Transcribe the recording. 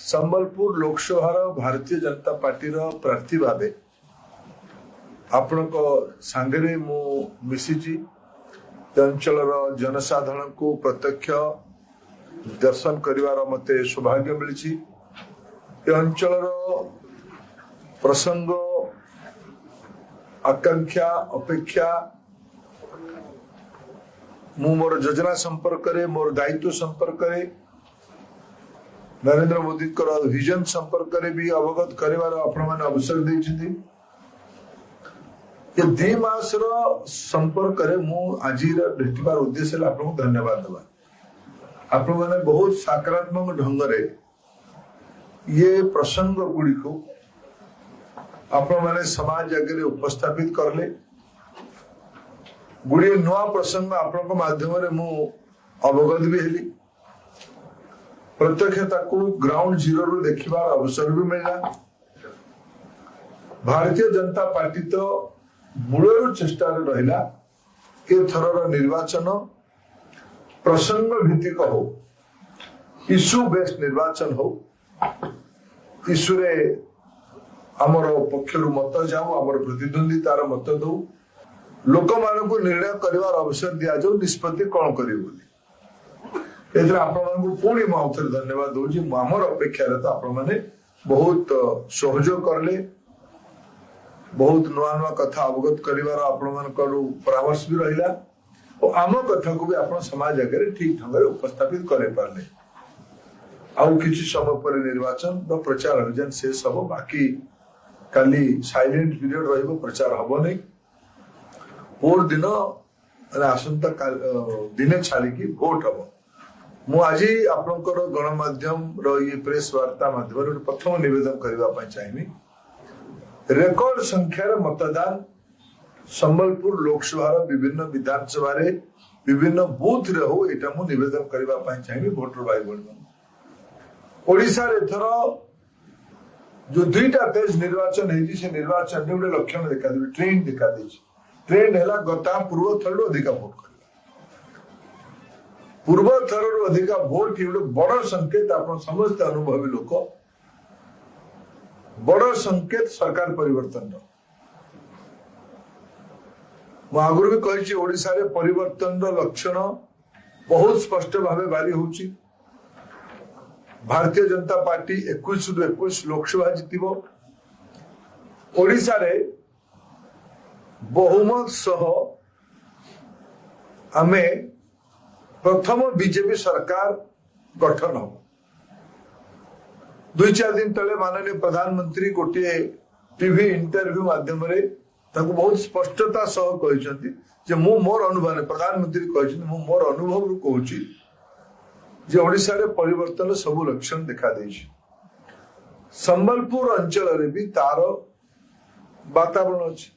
Sambalpur Lok Sabha Bharatiya Janata party प्रार्थी भावे आपण सांगे मु मिशिची अंचल जनसाधारण को प्रत्यक्ष दर्शन करिवार मते सौभाग्य मिली। अंचल प्रसंग आकांक्षा अपेक्षा मोर योजना संपर्क में मोर दायित्व संपर्क में नरेंद्र मोदी विजन संपर्क में भी अवगत करिवार आपण माने अवसर देछि। ये 2 मास संपर्क में मु आज भेटार उद्देश्य आपको धन्यवाद देवा। आपण माने बहुत सकारात्मक ढंग रे ये प्रसंग गुड़ी को आपण माने समाज आगे उपस्थापित करले। गुड़िए नुआ प्रसंग आपण माध्यम रे मु अवगत भी हेली। प्रत्यक्षता को ग्राउंड जीरो रू देखिबार अवसर भी मिला। भारतीय जनता पार्टी तो मूलर चेष्टा रहा ए थरर निर्वाचन प्रसंग भित्तिक हो, इश्यू बेस्ड निर्वाचन हो। इश्यू रे आमर पक्षरु मत जाऊ, आमर प्रतिद्वंदितार मत दो, लोक मानकु निर्णय करिवार अवसर दिया जाऊ निष्पत्ति कौन करियो बोली। एथरा आपण मानकु पुणी म आउथर धन्यवाद दोजी। आमर अपेक्षा रे तो आपण माने बहुत सहयोग करले, बहुत नुआ नुआ कथा अवगत करिवार आपण मानकर परामर्श भी रहिला और आम कथा को भी आपण समाज आगे ठीक ढंग रे उपस्थापित करे पारले। आउ किछि समय पर निर्वाचन व प्रचार अभियान से सब बाकी काली साइलेंट पीरियड रहिबो, प्रचार हबो नै। और दिन आसंता दिने छाड़ी की भोट हबो। मु आज आपनकर गणमाध्यम ये प्रेस वार्ता माध्यम प्रथम निवेदन करने चाहिए। रेकर्ड संख्यार मतदान संबलपुर लोकसभा विभिन्न विधानसभा विभिन्न बूथ रे हो, एटा मु निवेदन करने चाहिए। भोटर भाई बहन ओडिशा रे एथर जो 2टा फेज निर्वाचन है, से निर्वाचन में गोटे लक्षण देखा दे, ट्रेंड देखा दे। ट्रेंड है गता पूर्व थर अधिक भोट कर, पूर्व थर अधिक भोट गोटे बड़ संकेत। आप समस्त अनुभवी लोक, बड़ संकेत सरकार परिवर्तन। आगुरी भी कही ओडिशा रे परिवर्तन लक्षण बहुत स्पष्ट भाव बारी होची। भारतीय जनता पार्टी 21 रु 21 लोकसभा जीतिबो। ओडिशा रे बहुमत सह आमे प्रथम बीजेपी सरकार गठन हो। 2-4 दिन तले माननीय प्रधानमंत्री गोटे टीवी इंटरव्यू माध्यम रे ताको बहुत स्पष्टता सह कहिसंती जे मु मोर अनुभव, प्रधानमंत्री कहिसंती मु मोर अनुभव रु कहूची जे ओडिशा रे परिवर्तन सब लक्षण देखा देछि। संबलपुर अंचल रे भी तार वातावरण अछि।